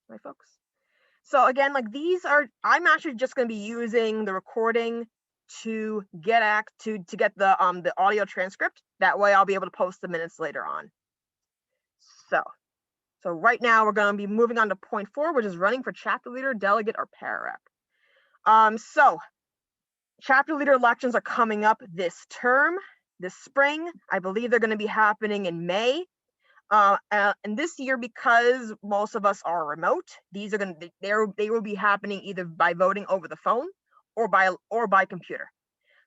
my folks. So again, like these are, I'm actually just going to be using the recording to get to get the audio transcript. That way I'll be able to post the minutes later on. So right now we're going to be moving on to point 4, which is running for chapter leader, delegate, or para rep. So chapter leader elections are coming up this term, this spring. I believe they're going to be happening in May. And this year, because most of us are remote, these are going to they will be happening either by voting over the phone or by computer.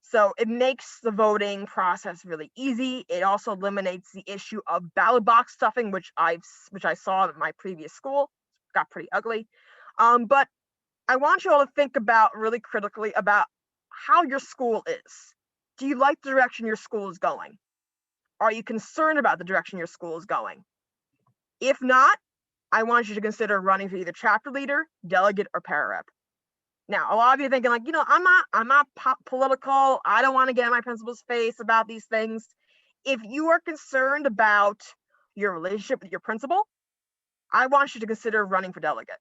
So it makes the voting process really easy. It also eliminates the issue of ballot box stuffing, which I saw at my previous school. It got pretty ugly. But I want you all to think about really critically about how your school is. Do you like the direction your school is going? Are you concerned about the direction your school is going? If not, I want you to consider running for either chapter leader, delegate, or para rep. Now, a lot of you are thinking like, I'm not political. I don't want to get in my principal's face about these things. If you are concerned about your relationship with your principal, I want you to consider running for delegate.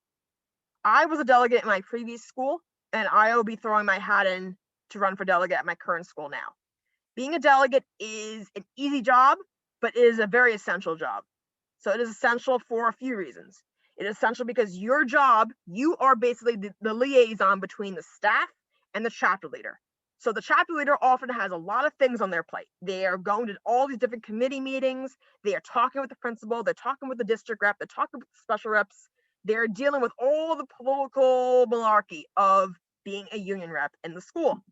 I was a delegate in my previous school, and I will be throwing my hat in to run for delegate at my current school now. Being a delegate is an easy job, but it is a very essential job. So it is essential for a few reasons. It is essential because your job, you are basically the liaison between the staff and the chapter leader. So the chapter leader often has a lot of things on their plate. They are going to all these different committee meetings. They are talking with the principal. They're talking with the district rep. They're talking with the special reps. They're dealing with all the political malarkey of being a union rep in the school.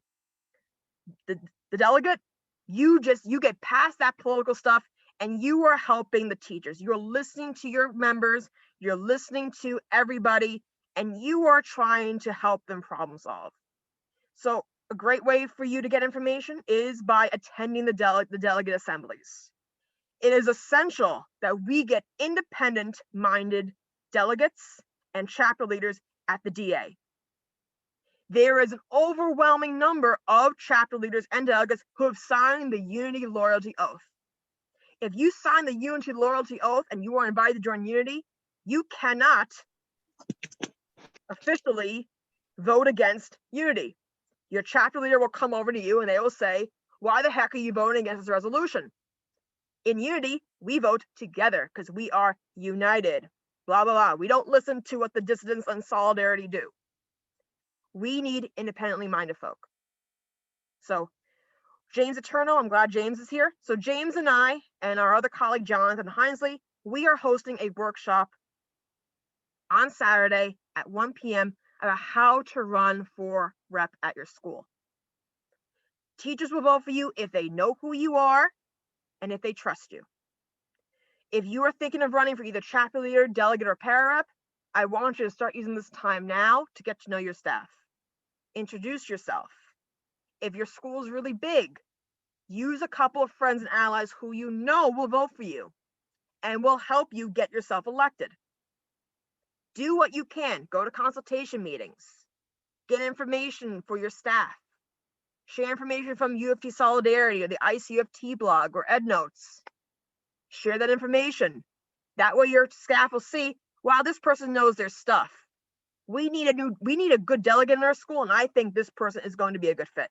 The delegate, you get past that political stuff and you are helping the teachers. You're listening to your members, you're listening to everybody, and you are trying to help them problem solve. So a great way for you to get information is by attending the delegate assemblies. It is essential that we get independent-minded delegates and chapter leaders at the DA. There is an overwhelming number of chapter leaders and delegates who have signed the Unity Loyalty Oath. If you sign the Unity Loyalty Oath and you are invited to join Unity, you cannot officially vote against Unity. Your chapter leader will come over to you and they will say, why the heck are you voting against this resolution? In Unity, we vote together because we are united. Blah, blah, blah. We don't listen to what the dissidents and Solidarity do. We need independently minded folk. So James Eternal, I'm glad James is here. So James and I and our other colleague, Jonathan Hinesley, we are hosting a workshop on Saturday at 1 p.m. about how to run for rep at your school. Teachers will vote for you if they know who you are and if they trust you. If you are thinking of running for either chapter leader, delegate, or para rep, I want you to start using this time now to get to know your staff. Introduce yourself. If your school is really big, use a couple of friends and allies who you know will vote for you and will help you get yourself elected. Do what you can. Go to consultation meetings. Get information for your staff. Share information from UFT Solidarity or the ICE UFT blog or EdNotes. Share that information. That way your staff will see, wow, this person knows their stuff. We need a good delegate in our school, and I think this person is going to be a good fit.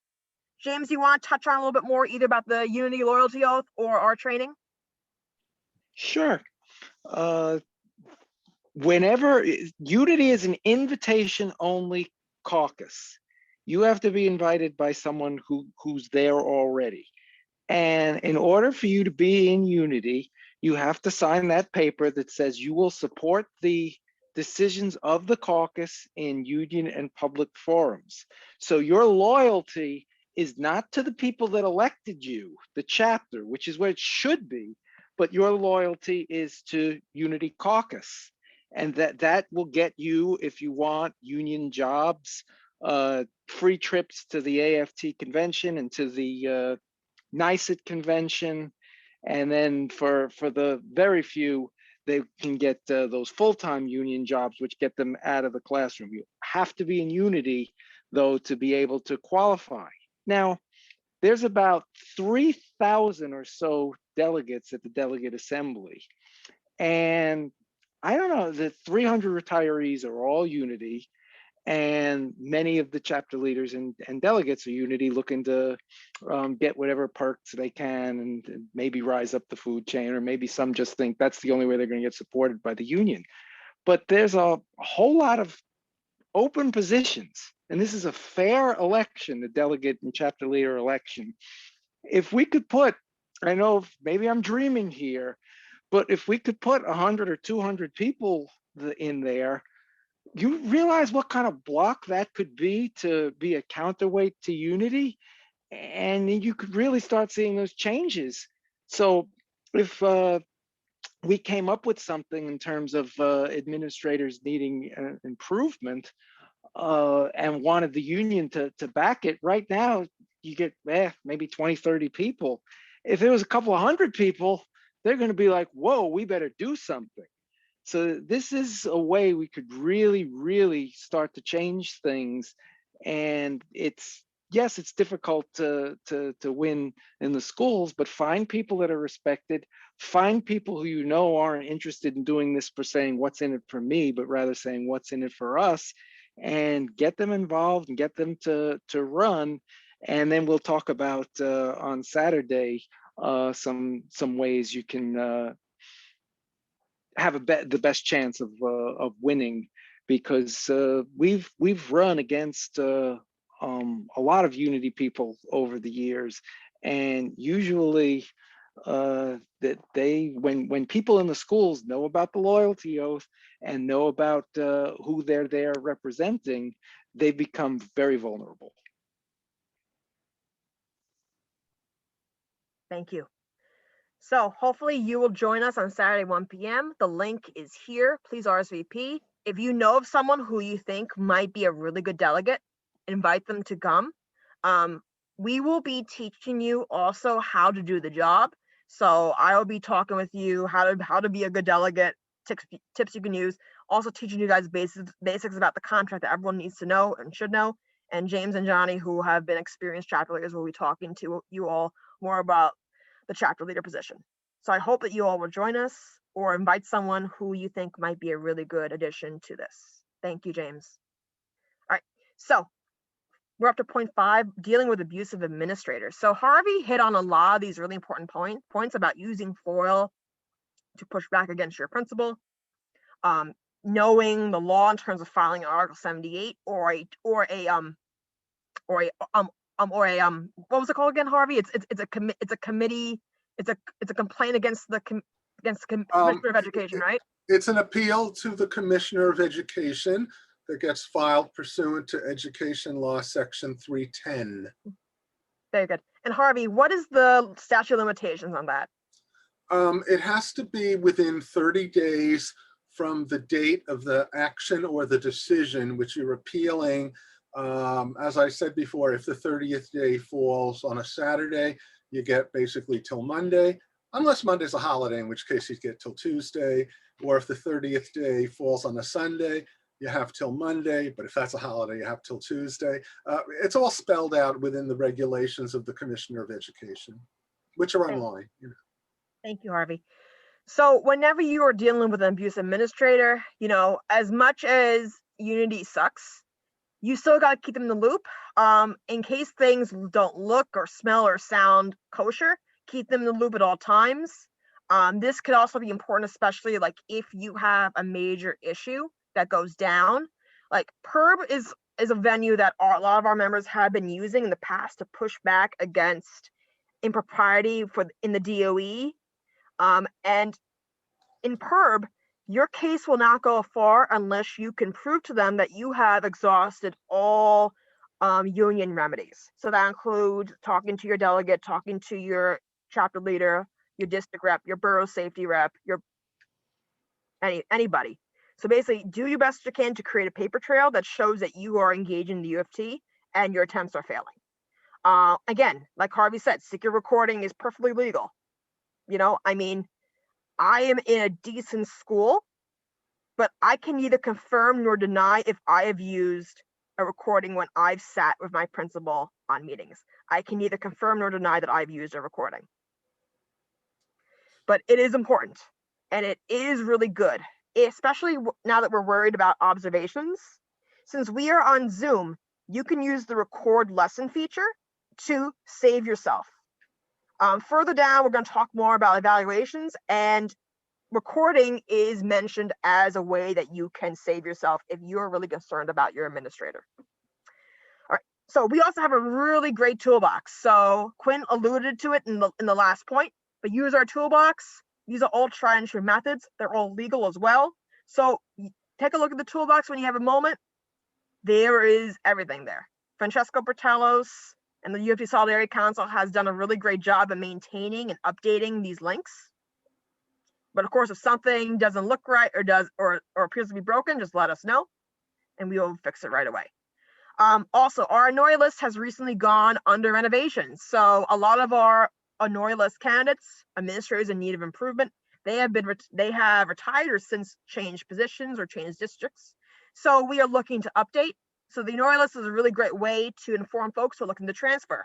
James, you want to touch on a little bit more either about the Unity Loyalty Oath or our training? Sure. Whenever Unity is an invitation-only caucus, you have to be invited by someone who's there already. And in order for you to be in Unity, you have to sign that paper that says you will support the decisions of the caucus in union and public forums. So your loyalty is not to the people that elected you, the chapter, which is what it should be, but your loyalty is to Unity Caucus. And that will get you, if you want, union jobs, free trips to the AFT convention and to the NICET convention. And then for the very few, they can get those full-time union jobs, which get them out of the classroom. You have to be in Unity, though, to be able to qualify. Now, there's about 3,000 or so delegates at the delegate assembly. And I don't know, the 300 retirees are all Unity, and many of the chapter leaders and delegates are Unity, looking to get whatever perks they can and maybe rise up the food chain, or maybe some just think that's the only way they're going to get supported by the union. But there's a whole lot of open positions, and this is a fair election, the delegate and chapter leader election. If we could put, I know maybe I'm dreaming here, but if we could put 100 or 200 people in there, you realize what kind of block that could be to be a counterweight to Unity, and you could really start seeing those changes. So if we came up with something in terms of administrators needing improvement, and wanted the union to back it, right now you get maybe 20, 30 people. If it was a couple of hundred people, they're going to be like, whoa, we better do something. So this is a way we could really, really start to change things. And it's, yes, it's difficult to win in the schools, but find people that are respected, find people who you know aren't interested in doing this for saying what's in it for me, but rather saying what's in it for us, and get them involved and get them to run. And then we'll talk about on Saturday some ways you can have the best chance of winning, because we've run against a lot of Unity people over the years, and usually that when people in the schools know about the loyalty oath and know about who they're there representing, they become very vulnerable. Thank you. So hopefully you will join us on Saturday, 1 p.m. The link is here. Please RSVP. If you know of someone who you think might be a really good delegate, invite them to come. We will be teaching you also how to do the job. So I'll be talking with you how to be a good delegate, tips you can use. Also teaching you guys basics about the contract that everyone needs to know and should know. And James and Johnny, who have been experienced chapter leaders, will be talking to you all more about the chapter leader position. So I hope that you all will join us or invite someone who you think might be a really good addition to this. Thank you, James. All right, so we're up to point 5, dealing with abusive administrators. So Harvey hit on a lot of these really important points about using FOIL to push back against your principal, knowing the law in terms of filing an Article 78 or a what was it called again, Harvey? It's a committee. It's a complaint against the Commissioner of Education, right? It's an appeal to the Commissioner of Education that gets filed pursuant to Education Law Section 310. Very good. And Harvey, what is the statute of limitations on that? It has to be within 30 days from the date of the action or the decision which you're appealing. As I said before, if the 30th day falls on a Saturday, you get basically till Monday, unless Monday's a holiday, in which case you get till Tuesday. Or if the 30th day falls on a Sunday, you have till Monday, but if that's a holiday, you have till Tuesday. It's all spelled out within the regulations of the Commissioner of Education, which are online. You know. Thank you, Harvey. So whenever you are dealing with an abuse administrator, as much as Unity sucks, you still got to keep them in the loop. In case things don't look or smell or sound kosher, keep them in the loop at all times. This could also be important, especially like if you have a major issue that goes down. Like PERB is a venue that a lot of our members have been using in the past to push back against impropriety in the DOE. And in PERB, your case will not go far unless you can prove to them that you have exhausted all union remedies. So that includes talking to your delegate, talking to your chapter leader, your district rep, your borough safety rep, anybody. So basically, do your best you can to create a paper trail that shows that you are engaged in the UFT and your attempts are failing. Again, like Harvey said, secret recording is perfectly legal. I am in a decent school, but I can neither confirm nor deny if I have used a recording when I've sat with my principal on meetings. I can neither confirm nor deny that I've used a recording. But it is important, and it is really good especially now that we're worried about observations, since we are on Zoom, you can use the record lesson feature to save yourself. Further down, we're going to talk more about evaluations, and recording is mentioned as a way that you can save yourself if you're really concerned about your administrator. All right, so we also have a really great toolbox. So Quinn alluded to it in the last point, but use our toolbox. These are all tried and true methods. They're all legal as well. So take a look at the toolbox when you have a moment. There is everything there. Francesco Bertellos and the UFT Solidarity Council has done a really great job of maintaining and updating these links. But of course, if something doesn't look right or appears to be broken, just let us know and we will fix it right away. Also, our Annoy list has recently gone under renovation. So a lot of our Annoy list candidates, administrators in need of improvement, they have retired or since changed positions or changed districts. So we are looking to update. So the Annoy list is a really great way to inform folks who are looking to transfer.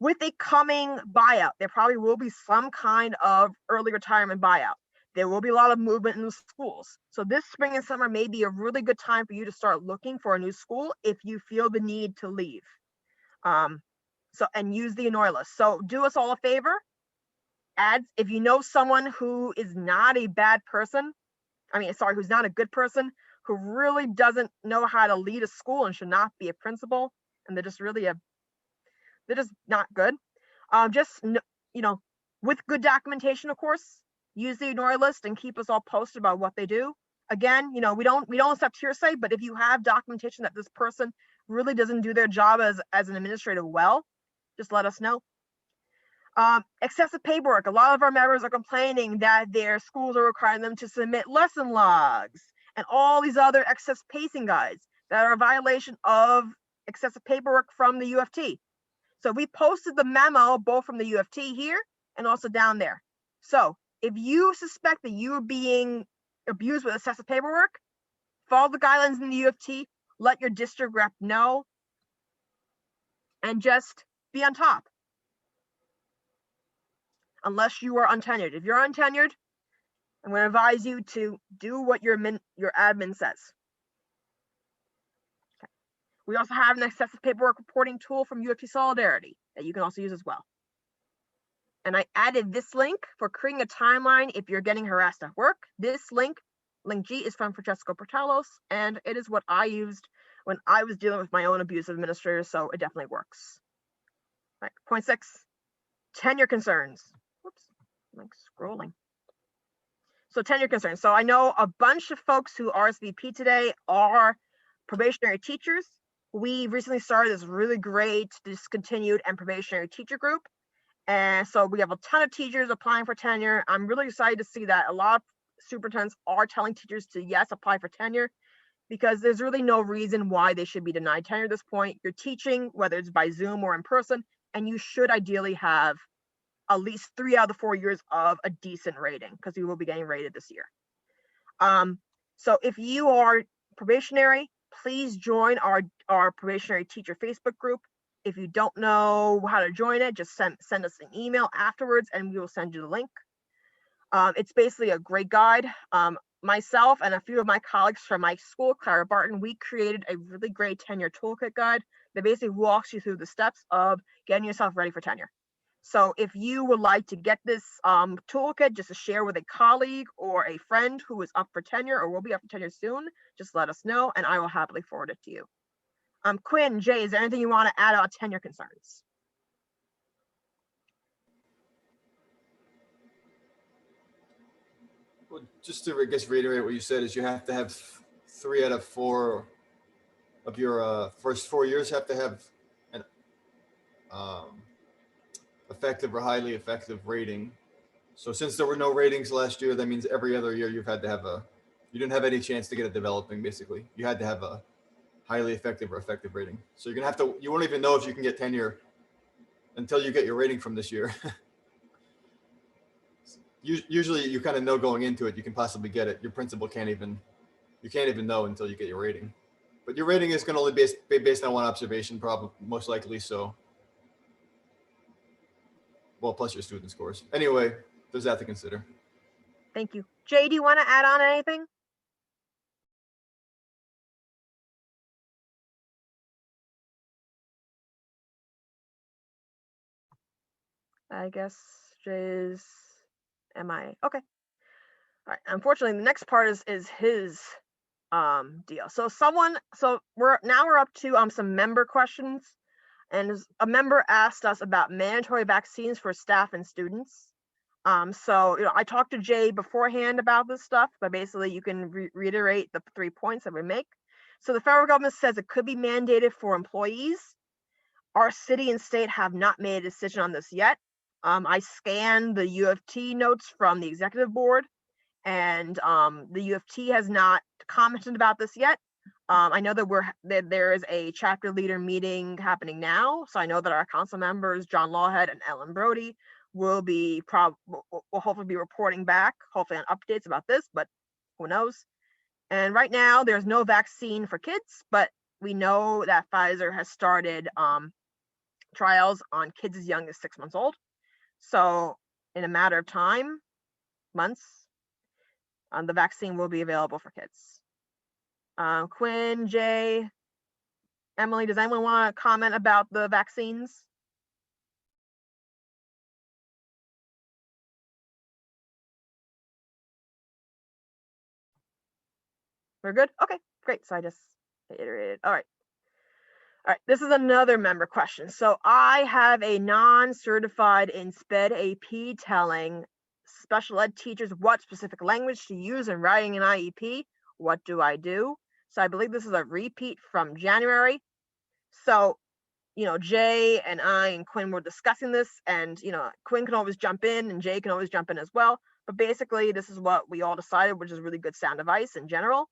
With a coming buyout, there probably will be some kind of early retirement buyout. There will be a lot of movement in the schools. So this spring and summer may be a really good time for you to start looking for a new school if you feel the need to leave. And use the Annoy list. So do us all a favor. If you know someone who is not a bad person, who's not a good person, who really doesn't know how to lead a school and should not be a principal, and they're just not good. With good documentation, of course, use the Annoy list and keep us all posted about what they do. Again, we don't accept hearsay, but if you have documentation that this person really doesn't do their job as an administrator well, just let us know. Excessive paperwork. A lot of our members are complaining that their schools are requiring them to submit lesson logs and all these other excess pacing guides that are a violation of excessive paperwork from the UFT. So we posted the memo both from the UFT here and also down there. So if you suspect that you are being abused with excessive paperwork, follow the guidelines in the UFT, let your district rep know, and just be on top. Unless you are untenured. If you're untenured, I'm going to advise you to do what your admin says. Okay. We also have an excessive paperwork reporting tool from UFT Solidarity that you can also use as well. And I added this link for creating a timeline if you're getting harassed at work. This link G, is from Francesco Bertellos, and it is what I used when I was dealing with my own abusive administrator, so it definitely works. All right, point 6, tenure concerns. Whoops, I'm scrolling. So tenure concerns. So I know a bunch of folks who RSVP today are probationary teachers. We recently started this really great discontinued and probationary teacher group. And so we have a ton of teachers applying for tenure. I'm really excited to see that a lot of superintendents are telling teachers to, yes, apply for tenure, because there's really no reason why they should be denied tenure at this point. You're teaching, whether it's by Zoom or in person, and you should ideally have at least 3 out of the 4 years of a decent rating, because you will be getting rated this year. So if you are probationary, please join our probationary teacher Facebook group. If you don't know how to join it, just send us an email afterwards and we will send you the link. It's basically a great guide. Myself and a few of my colleagues from my school, Clara Barton, we created a really great tenure toolkit guide that basically walks you through the steps of getting yourself ready for tenure. So if you would like to get this toolkit just to share with a colleague or a friend who is up for tenure or will be up for tenure soon, just let us know and I will happily forward it to you. Quinn, Jay, is there anything you want to add on tenure concerns? Well, just to, I guess, reiterate what you said is you have to have 3 out of 4 of your first 4 years have to have an effective or highly effective rating. So since there were no ratings last year, that means every other year you've had to have you didn't have any chance to get it developing, basically. You had to have a highly effective or effective rating. So you're gonna have to, you won't even know if you can get tenure until you get your rating from this year. Usually you kind of know going into it, you can possibly get it. Your principal can't even know until you get your rating. But your rating is going to only be based on one observation, probably most likely. So, well, plus your student scores. Anyway, there's that to consider. Thank you. Jay, do you want to add on anything? I guess Jay's MIA. Okay. All right. Unfortunately, the next part is his deal. So we're up to some member questions, and a member asked us about mandatory vaccines for staff and students. So I talked to Jay beforehand about this stuff, but basically you can reiterate the 3 points that we make. So the federal government says it could be mandated for employees. Our city and state have not made a decision on this yet. I scanned the UFT notes from the executive board, and the UFT has not commented about this yet. I know that there is a chapter leader meeting happening now, so I know that our council members, John Lawhead and Ellen Brody, will hopefully be reporting back, hopefully on updates about this, but who knows? And right now, there's no vaccine for kids, but we know that Pfizer has started trials on kids as young as 6 months old. So in a matter of time, months, the vaccine will be available for kids. Quinn, Jay, Emily, does anyone want to comment about the vaccines? We're good? Okay, great. So I just iterated. All right. All right, this is another member question. So I have a non-certified in SPED AP telling special ed teachers what specific language to use in writing an IEP. What do I do? So I believe this is a repeat from January. So, Jay and I and Quinn were discussing this, and, Quinn can always jump in and Jay can always jump in as well. But basically, this is what we all decided, which is really good sound advice in general,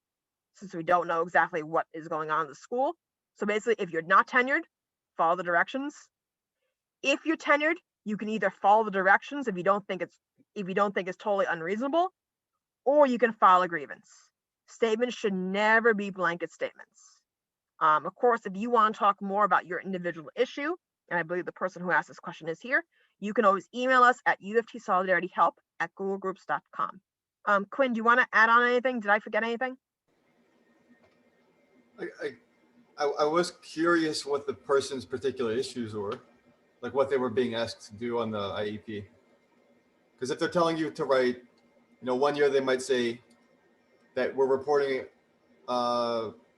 since we don't know exactly what is going on in the school. So basically, if you're not tenured, follow the directions. If you're tenured, you can either follow the directions if you don't think it's totally unreasonable, or you can file a grievance. Statements should never be blanket statements. Of course, if you want to talk more about your individual issue, and I believe the person who asked this question is here, you can always email us at uftsolidaritylhelp@googlegroups.com. Quinn, do you want to add on anything? Did I forget anything? I was curious what the person's particular issues were, like what they were being asked to do on the IEP. Because if they're telling you to write, 1 year they might say that we're reporting,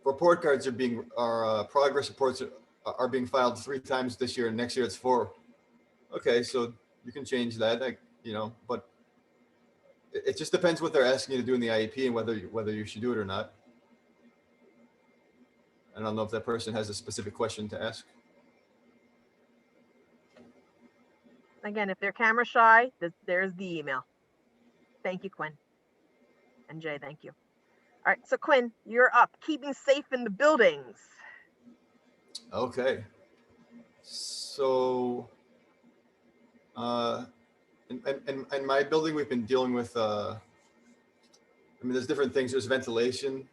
report cards progress reports are being filed 3 times this year, and next year it's 4. Okay, so you can change that, but it just depends what they're asking you to do in the IEP and whether you should do it or not. I don't know if that person has a specific question to ask. Again, if they're camera shy, there's the email. Thank you, Quinn. And Jay, thank you. All right, so Quinn, you're up. Keeping safe in the buildings. Okay. So, in my building, we've been dealing with, there's different things. There's ventilation.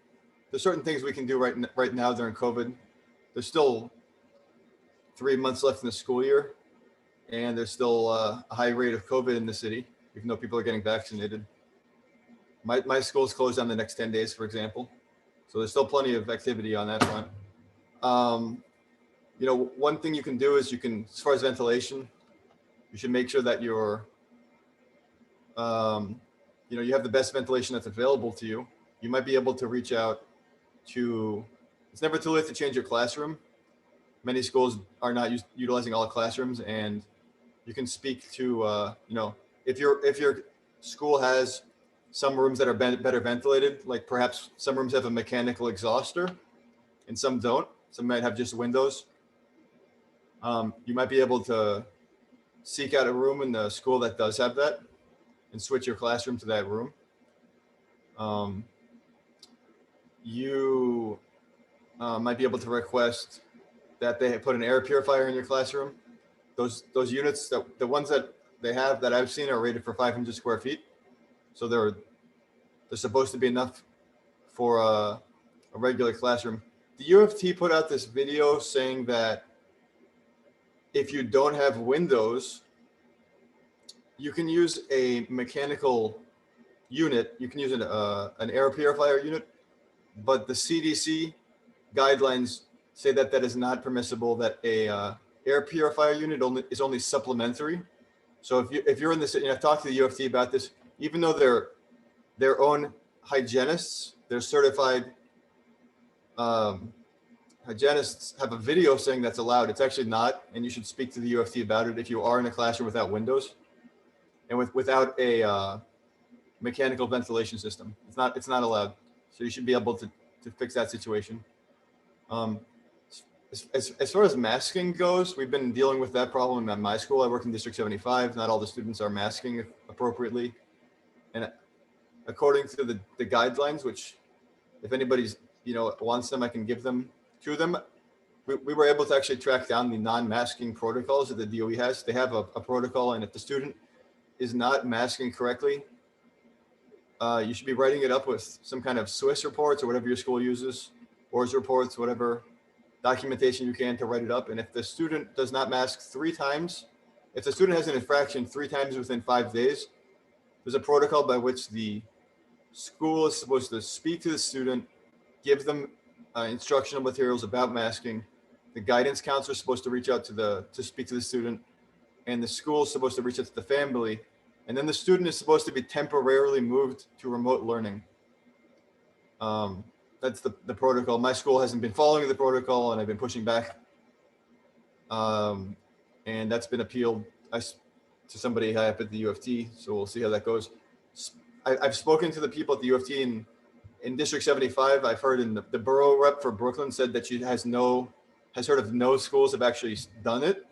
There's certain things we can do right now during COVID. There's still 3 months left in the school year, and there's still a high rate of COVID in the city, even though people are getting vaccinated. My school's closed down the next 10 days, for example. So there's still plenty of activity on that front. One thing you can do is as far as ventilation, you should make sure that you have the best ventilation that's available to you. You might be able to reach out to, it's never too late to change your classroom. Many schools are not utilizing all classrooms, and you can speak to, if your school has some rooms that are better ventilated, like perhaps some rooms have a mechanical exhauster and some don't. Some might have just windows. You might be able to seek out a room in the school that does have that and switch your classroom to that room. You might be able to request that they put an air purifier in your classroom. Those units, the ones that they have that I've seen, are rated for 500 square feet. So they're supposed to be enough for a regular classroom. The UFT put out this video saying that if you don't have windows, you can use a mechanical unit. You can use an air purifier unit, but the CDC guidelines say that is not permissible, that a air purifier unit is only supplementary. So if you're in this, I've talked to the UFT about this, even though they're their own hygienists, they're certified hygienists have a video saying that's allowed. It's actually not, and you should speak to the UFT about it if you are in a classroom without windows and without a mechanical ventilation system. It's not allowed. So you should be able to fix that situation. As far as masking goes, we've been dealing with that problem at my school. I work in District 75. Not all the students are masking appropriately. And according to the guidelines, which if anybody's, wants them, I can give them to them. We were able to actually track down the non-masking protocols that the DOE has. They have a protocol, and if the student is not masking correctly, you should be writing it up with some kind of Swiss reports or whatever your school uses, ORS reports, whatever documentation you can to write it up. And if the student does not mask 3 times, if the student has an infraction 3 times within 5 days, there's a protocol by which the school is supposed to speak to the student, give them instructional materials about masking. The guidance counselor is supposed to reach out to speak to the student, and the school is supposed to reach out to the family. And then the student is supposed to be temporarily moved to remote learning. That's the protocol. My school hasn't been following the protocol, and I've been pushing back. And that's been appealed to somebody high up at the UFT. So we'll see how that goes. I've spoken to the people at the UFT in District 75. I've heard in the borough rep for Brooklyn said that she has heard of no schools have actually done it.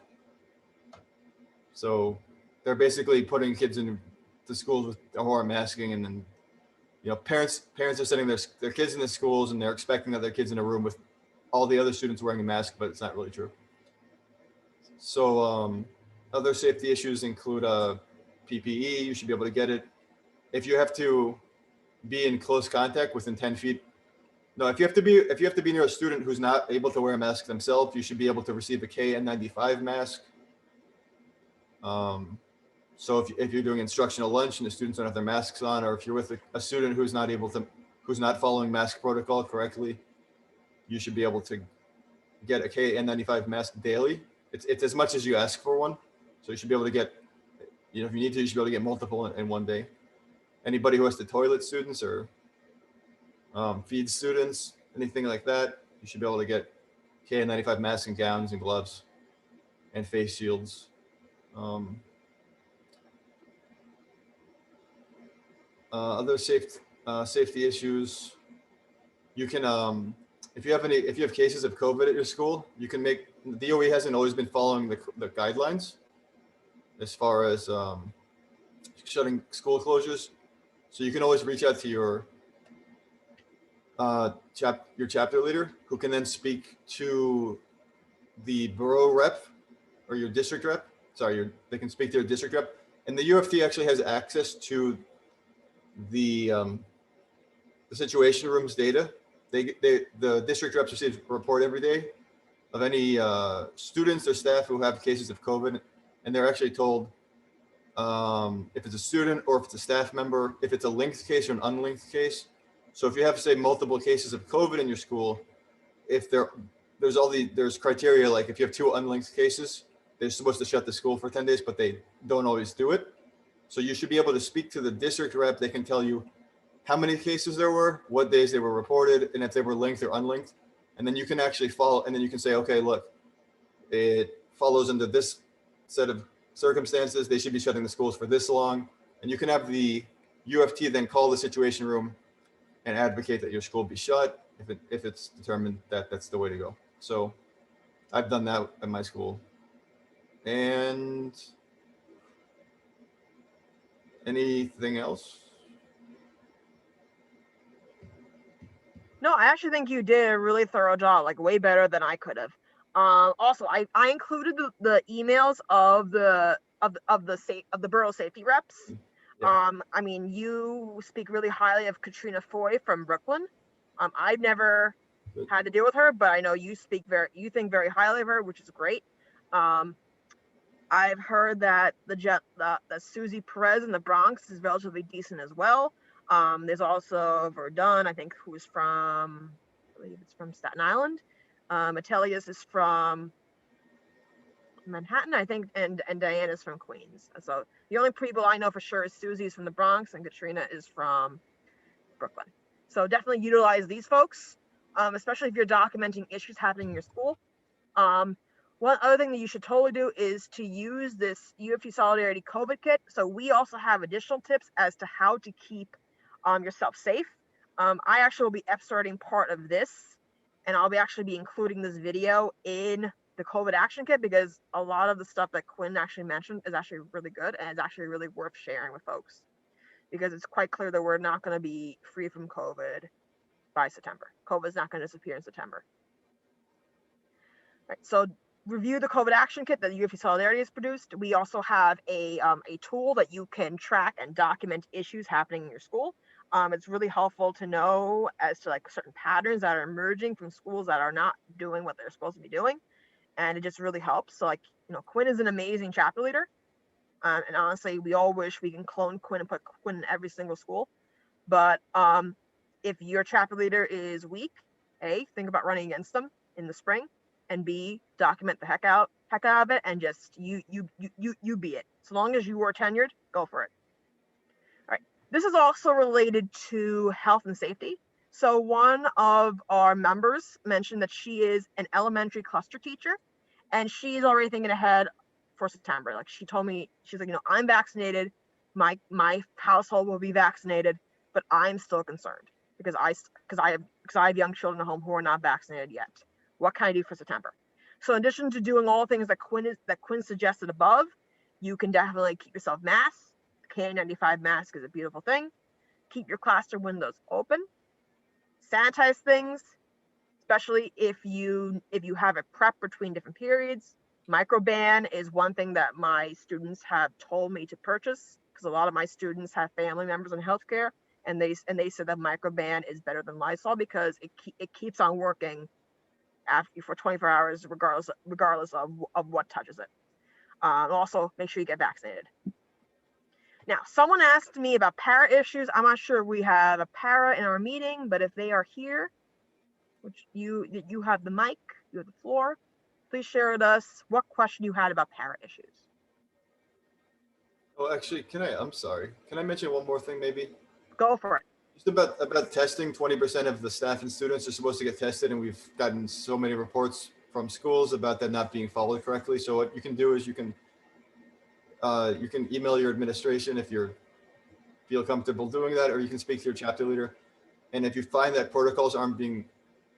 So they're basically putting kids in the schools who are masking, and then parents are sending their kids in the schools, and they're expecting that their kids in a room with all the other students wearing a mask, but it's not really true. So other safety issues include PPE. You should be able to get it. If you have to be in close contact within 10 feet. No, if you have to be near a student who's not able to wear a mask themselves, you should be able to receive a KN95 mask. So if you're doing instructional lunch and the students don't have their masks on, or if you're with a student who's not following mask protocol correctly, you should be able to get a KN95 mask daily. It's as much as you ask for one. So you should be able to get, if you need to, you should be able to get multiple in one day. Anybody who has to toilet students or feed students, anything like that, you should be able to get KN95 masks and gowns and gloves and face shields. Other safety issues, you can, if you have cases of COVID at your school, you can the DOE hasn't always been following the guidelines as far as shutting school closures. So you can always reach out to your chapter leader, who can then speak to the borough rep or your district rep. They can speak to your district rep, and the UFT actually has access to the situation rooms data. The district reps receive a report every day of any students or staff who have cases of COVID, and they're actually told if it's a student or if it's a staff member, if it's a linked case or an unlinked case. So if you have, say, multiple cases of COVID in your school, if there's criteria, like if you have 2 unlinked cases, they're supposed to shut the school for 10 days, but they don't always do it. So you should be able to speak to the district rep. They can tell you how many cases there were, what days they were reported, and if they were linked or unlinked. And then you can actually follow, and then you can say, okay, look, it follows under this set of circumstances. They should be shutting the schools for this long. And you can have the UFT then call the situation room and advocate that your school be shut if it's determined that that's the way to go. So I've done that at my school. And anything else? No, I actually think you did a really thorough job, like way better than I could have. Also, I included the emails of the borough safety reps. Yeah. I mean, you speak really highly of Katrina Foy from Brooklyn. I've never had to deal with her, but I know you think very highly of her, which is great. I've heard that the Susie Perez in the Bronx is relatively decent as well. There's also Verdun, I think, who's from, I believe it's from Staten Island. Metelius is from Manhattan, I think, and Diana's from Queens. So the only people I know for sure is Susie's from the Bronx and Katrina is from Brooklyn. So definitely utilize these folks, especially if you're documenting issues happening in your school. One other thing that you should totally do is to use this UFT Solidarity COVID kit. So we also have additional tips as to how to keep yourself safe. I actually will be starting part of this, and I'll be actually be including this video in the COVID action kit because a lot of the stuff that Quinn actually mentioned is actually really good and it's actually really worth sharing with folks because it's quite clear that we're not going to be free from COVID by September. COVID is not going to disappear in September. Right, so review the COVID action kit that UFT Solidarity has produced. We also have a tool that you can track and document issues happening in your school. It's really helpful to know as to like certain patterns that are emerging from schools that are not doing what they're supposed to be doing. And it just really helps. So like, Quinn is an amazing chapter leader. And honestly, we all wish we can clone Quinn and put Quinn in every single school. But if your chapter leader is weak, A, think about running against them in the spring. And B, document the heck out of it and just you be it. So long as you are tenured, go for it. All right. This is also related to health and safety. So one of our members mentioned that she is an elementary cluster teacher and she's already thinking ahead for September. Like she told me, she's like, I'm vaccinated, my household will be vaccinated, but I'm still concerned because I have young children at home who are not vaccinated yet. What can I do for September? So in addition to doing all the things that Quinn suggested above, you can definitely keep yourself masked. The KN95 mask is a beautiful thing. Keep your classroom windows open. Sanitize things, especially if you have a prep between different periods. Microban is one thing that my students have told me to purchase because a lot of my students have family members in healthcare, and they said that Microban is better than Lysol because it keeps on working for 24 hours, regardless of what touches it. Also, make sure you get vaccinated. Now, someone asked me about para issues. I'm not sure we have a para in our meeting, but if they are here, which you have the mic, you have the floor, please share with us what question you had about para issues. Oh, actually, I'm sorry. Can I mention one more thing maybe? Go for it. Just about testing, 20% of the staff and students are supposed to get tested, and we've gotten so many reports from schools about that not being followed correctly. So what you can do is you can email your administration if you feel comfortable doing that, or you can speak to your chapter leader. And if you find that protocols aren't being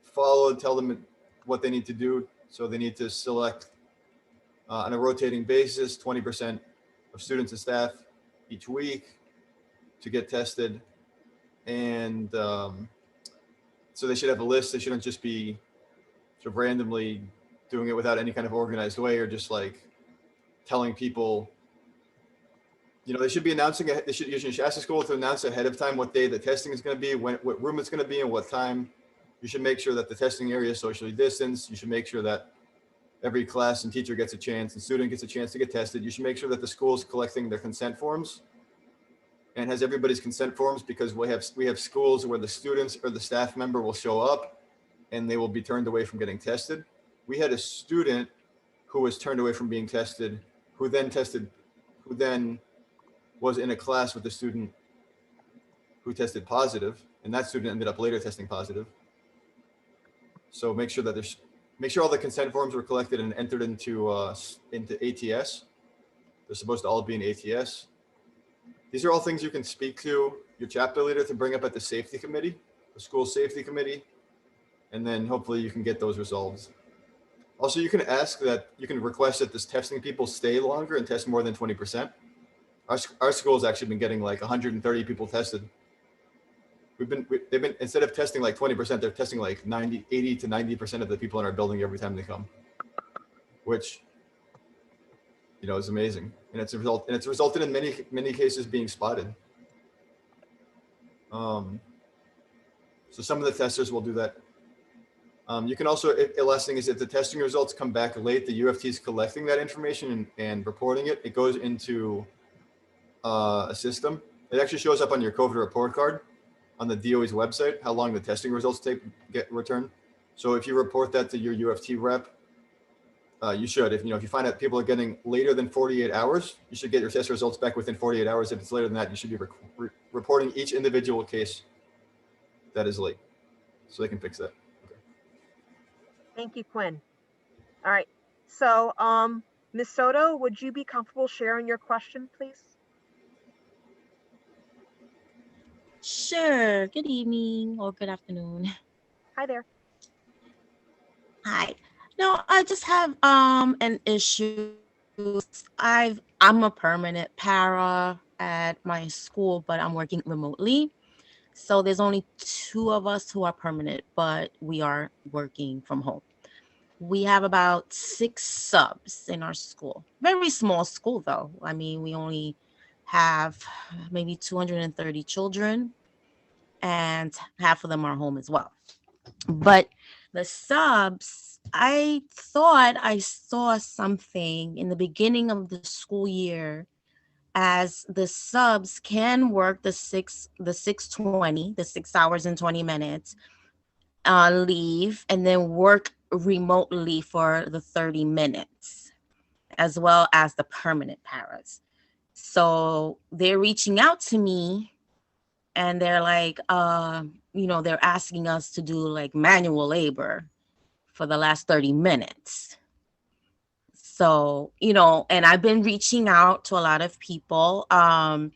followed, tell them what they need to do. So they need to select on a rotating basis, 20% of students and staff each week to get tested. And so they should have a list. They shouldn't just be sort of randomly doing it without any kind of organized way or just like telling people, they should be announcing it. You should ask the school to announce ahead of time what day the testing is going to be, what room it's going to be, and what time. You should make sure that the testing area is socially distanced. You should make sure that every class and teacher gets a chance and student gets a chance to get tested. You should make sure that the school is collecting their consent forms and has everybody's consent forms, because we have schools where the students or the staff member will show up and they will be turned away from getting tested. We had a student who was turned away from being tested, who then was in a class with a student who tested positive, and that student ended up later testing positive. So make sure all the consent forms were collected and entered into ATS. They're supposed to all be in ATS. These are all things you can speak to your chapter leader to bring up at the safety committee, the school safety committee, and then hopefully you can get those resolved. Also, you can request that this testing people stay longer and test more than 20%. Our school's actually been getting like 130 people tested. They've been, instead of testing like 20%, they're testing like 80 to 90% of the people in our building every time they come, which, is amazing. And it's resulted in many cases being spotted. So some of the testers will do that. You can also, the last thing is if the testing results come back late, the UFT is collecting that information and reporting it. It goes into a system. It actually shows up on your COVID report card on the DOE's website, how long the testing results get returned. So if you report that to your UFT rep, You should. If you find out people are getting later than 48 hours, you should get your test results back within 48 hours. If it's later than that, you should be reporting each individual case that is late, so they can fix that. Okay. Thank you, Quinn. All right. So, Ms. Soto, would you be comfortable sharing your question, please? Sure. Good evening or good afternoon. Hi there. Hi. No, I just have an issue. I'm a permanent para at my school, but I'm working remotely. So there's only 2 of us who are permanent, but we are working from home. We have about 6 subs in our school. Very small school though. I mean, we only have maybe 230 children, and half of them are home as well. But the subs, I thought I saw something in the beginning of the school year as the subs can work the 6 hours and 20 minutes, leave, and then work remotely for the 30 minutes, as well as the permanent paras. So they're reaching out to me and they're like, they're asking us to do like manual labor for the last 30 minutes. So, and I've been reaching out to a lot of people. I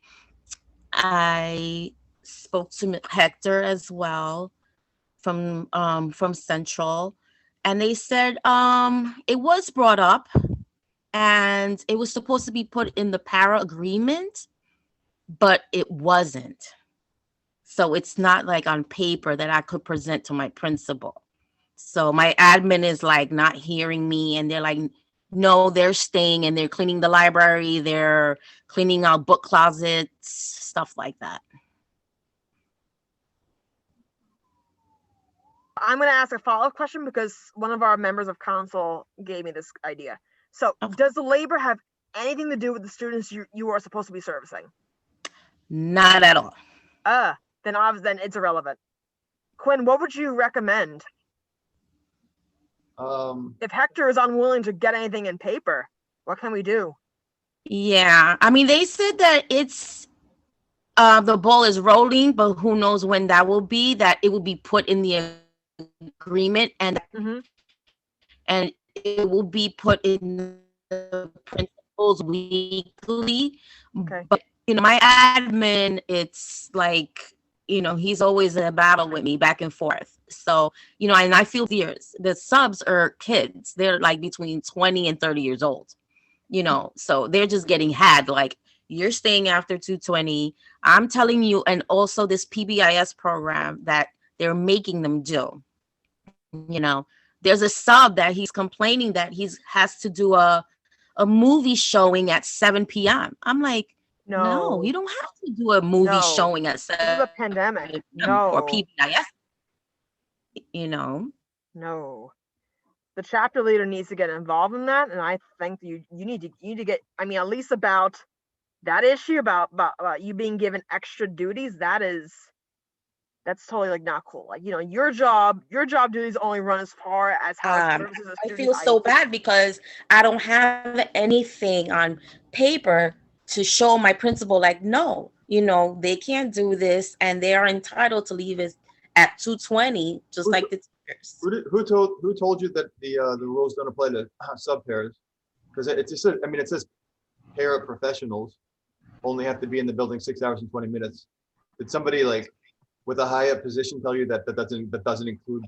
spoke to Hector as well from Central, and they said it was brought up and it was supposed to be put in the para agreement, but it wasn't. So it's not like on paper that I could present to my principal. So my admin is like not hearing me, and they're like, no, they're staying and they're cleaning the library. They're cleaning out book closets, stuff like that. I'm going to ask a follow-up question because one of our members of council gave me this idea. So does the labor have anything to do with the students you are supposed to be servicing? Not at all. Then it's irrelevant. Quinn, what would you recommend? If Hector is unwilling to get anything in paper, what can we do? Yeah, I mean, they said that it's the ball is rolling, but who knows when that will be, that it will be put in the agreement, and and it will be put in the principals weekly. Okay. But my admin, it's like, he's always in a battle with me back and forth. So, and I feel years. The subs are kids. They're like between 20 and 30 years old, so they're just getting had. Like, you're staying after 2:20. I'm telling you, and also this PBIS program that they're making them do. There's a sub that he's complaining that he has to do a movie showing at 7 p.m. I'm like, no, you don't have to do a movie showing at 7. This is a pandemic. No. Or PBIS. No. The chapter leader needs to get involved in that, and I think you need to get. I mean, at least about that issue about you being given extra duties. That's totally like not cool. Like, your job duties only run as far as how services I feel so bad because I don't have anything on paper to show my principal, like, no, they can't do this, and they are entitled to leave it at 2:20, just like the teachers. Who told you that the rules don't apply to sub pairs? Because it says para professionals only have to be in the building 6 hours and 20 minutes. Did somebody like with a high up position tell you that doesn't include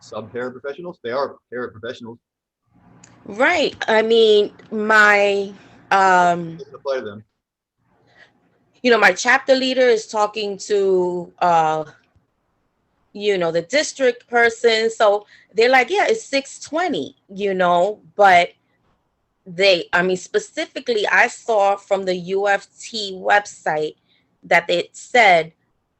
sub para professionals? They are para professionals. Right. I mean, my apply to them. My chapter leader is talking to the district person, so they're like, yeah, it's 6:20, but specifically I saw from the UFT website that it said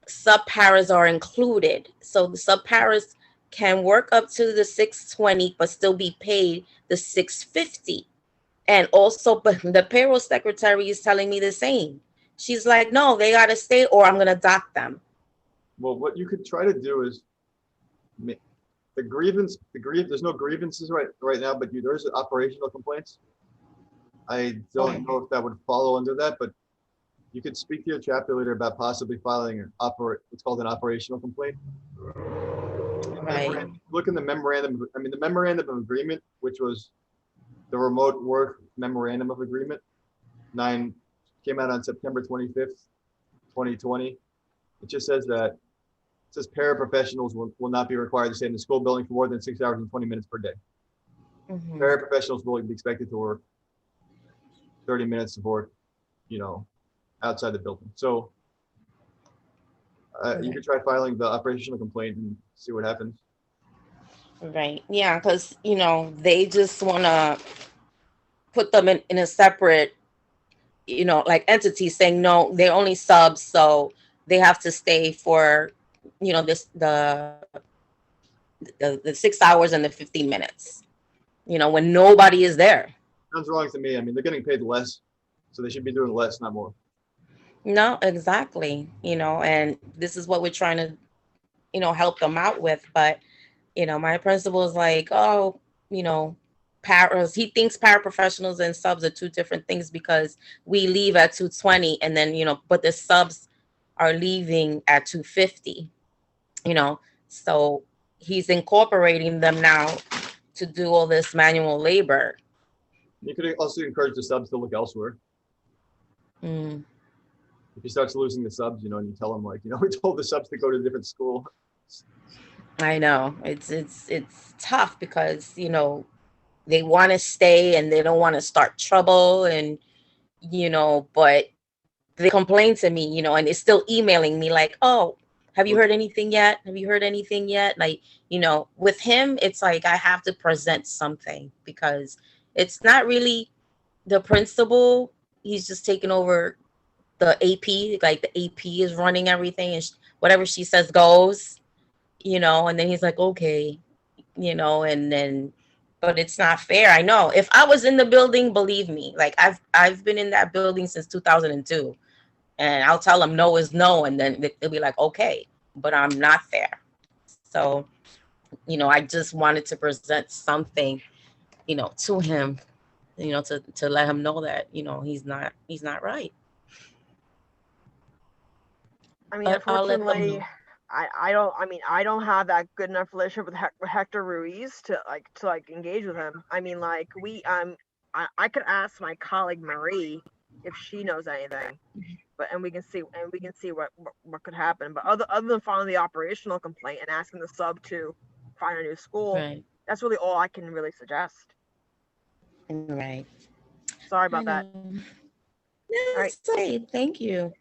sub paras are included, so the sub paras can work up to the 6:20 but still be paid the 6:50. And also, but the payroll secretary is telling me the same. She's like, no, they got to stay or I'm going to dock them. Well, what you could try to do is there's no grievances right now, but there's operational complaints. I don't know if that would follow under that, but you could speak to your chapter leader about possibly filing what's called an operational complaint. Right. Look in the memorandum. The memorandum of agreement, which was the remote work memorandum of agreement, came out on September 25th, 2020. It just says paraprofessionals will not be required to stay in the school building for more than 6 hours and 20 minutes per day. Mhm. Paraprofessionals will be expected to work 30 minutes of work, outside the building. So you could try filing the operational complaint and see what happens. Right. Yeah, because they just want to put them in a separate, like entity, saying no, they're only subs, so they have to stay for, the 6 hours and the 15 minutes. When nobody is there. Sounds wrong to me. They're getting paid less, so they should be doing less, not more. No, exactly. And this is what we're trying to, help them out with. But, my principal is like, oh, he thinks paraprofessionals and subs are two different things because we leave at 2:20 and then, but the subs are leaving at 2:50, so he's incorporating them now to do all this manual labor. You could also encourage the subs to look elsewhere. Mm. If he starts losing the subs, and you tell him we told the subs to go to a different school. I know it's tough because they want to stay and they don't want to start trouble, and but they complain to me, and they're still emailing me like, oh, have you heard anything yet? Have you heard anything yet? Like, with him, it's like I have to present something because it's not really the principal. He's just taking over the AP, like the AP is running everything, and whatever she says goes, and then he's like, okay, and then, but it's not fair. I know if I was in the building, believe me, like I've been in that building since 2002, and I'll tell them no is no, and then they'll be like, okay, but I'm not there. So, I just wanted to present something, to him, to let him know that, he's not right. Unfortunately, I don't have that good enough relationship with Hector Ruiz to engage with him. I could ask my colleague Marie if she knows anything, and we can see what could happen. But other than filing the operational complaint and asking the sub to find a new school, Right. That's really all I can really suggest. Right. Sorry about that. Yeah, right. Great. Thank you.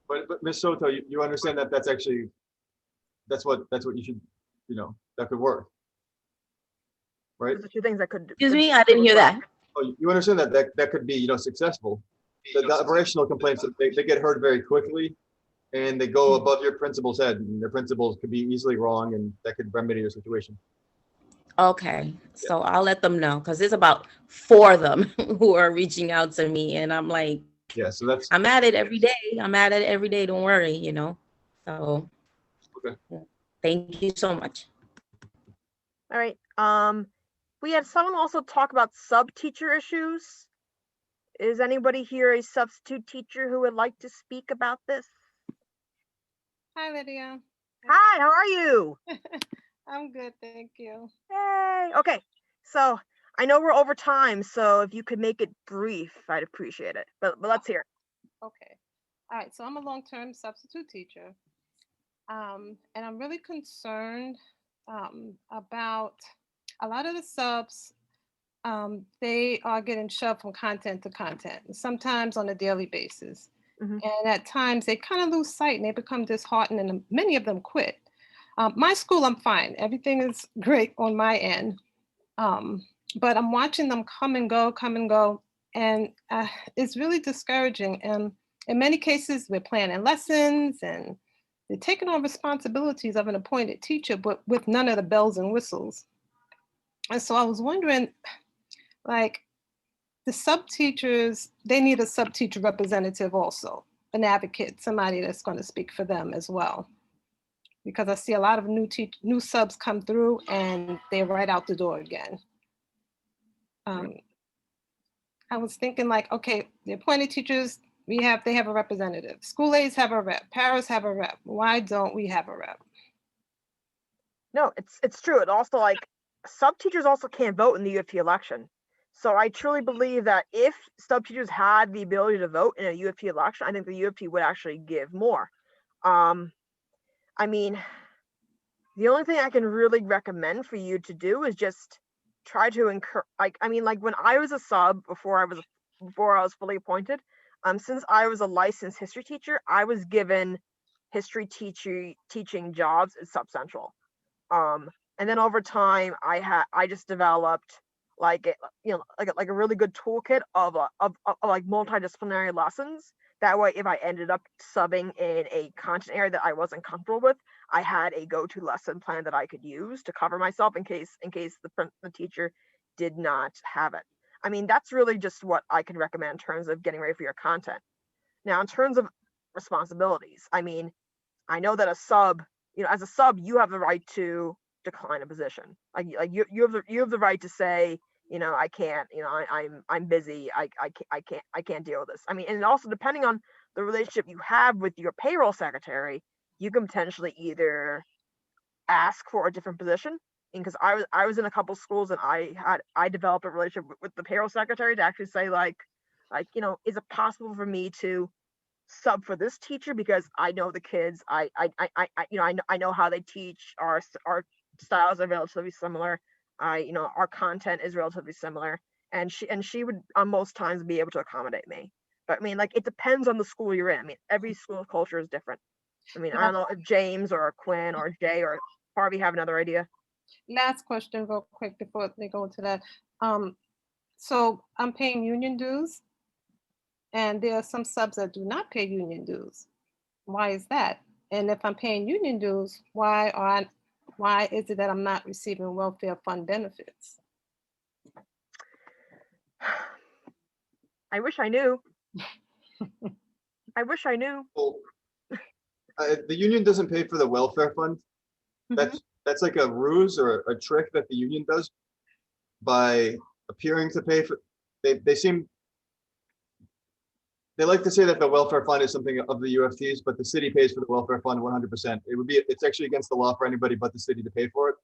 But Ms. Soto, you understand that that's what you should, that could work, right? There's a few things that could. Excuse me, I didn't hear that. Oh, you understand that could be, successful. The operational complaints, they get heard very quickly, and they go above your principal's head, and their principals could be easily wrong, and that could remedy your situation. Okay, so I'll let them know because there's about 4 of them who are reaching out to me, and I'm like, yeah, so I'm at it every day. Don't worry, So, okay. Thank you so much. All right. We had someone also talk about sub-teacher issues. Is anybody here a substitute teacher who would like to speak about this? Hi, Lydia. Hi, how are you? I'm good, thank you. Yay. Okay, so I know we're over time, so if you could make it brief, I'd appreciate it. But let's hear it. Okay. All right, so I'm a long-term substitute teacher. And I'm really concerned about a lot of the subs. They are getting shoved from content to content, sometimes on a daily basis. Mm-hmm. And at times they kind of lose sight and they become disheartened, and many of them quit. My school, I'm fine. Everything is great on my end. But I'm watching them come and go. And it's really discouraging. And in many cases, we're planning lessons and they're taking on responsibilities of an appointed teacher, but with none of the bells and whistles. And so I was wondering, the sub-teachers, they need a sub-teacher representative also, an advocate, somebody that's going to speak for them as well. because I see a lot of new subs come through and they're right out the door again. I was thinking like, okay, the appointed teachers, they have a representative. School aides have a rep. Paras have a rep. Why don't we have a rep? No, it's true. It also, like, sub teachers also can't vote in the UFT election. So I truly believe that if sub teachers had the ability to vote in a UFT election, I think the UFT would actually give more. I mean, the only thing I can really recommend for you to do is just try to encourage, like when I was a sub before I was fully appointed, since I was a licensed history teacher, I was given history teaching jobs at Sub Central. And then over time, I just developed like a really good toolkit of like multidisciplinary lessons. That way, if I ended up subbing in a content area that I wasn't comfortable with, I had a go-to lesson plan that I could use to cover myself in case the teacher did not have it. I mean, that's really just what I can recommend in terms of getting ready for your content. Now, in terms of responsibilities, I mean, I know that as a sub, you have the right to decline a position. Like you have the right to say, I can't, I'm busy. I can't deal with this. I mean, and also depending on the relationship you have with your payroll secretary, you can potentially either ask for a different position. Because I was in a couple schools and I developed a relationship with the payroll secretary to actually say like, is it possible for me to sub for this teacher because I know the kids, I know how they teach, our styles are relatively similar, our content is relatively similar, and she would on most times be able to accommodate me. But I mean, like, it depends on the school you're in. I mean, every school culture is different. I mean, I don't know if James or Quinn or Jay or Harvey have another idea. Last question real quick before they go into that. So I'm paying union dues, and there are some subs that do not pay union dues. Why is that? And if I'm paying union dues, why is it that I'm not receiving welfare fund benefits? I wish I knew. I wish I knew. Well, the union doesn't pay for the welfare fund. That's like a ruse or a trick that the union does by appearing to pay for. They like to say that the welfare fund is something of the UFTs, but the city pays for the welfare fund 100%. It's actually against the law for anybody but the city to pay for it.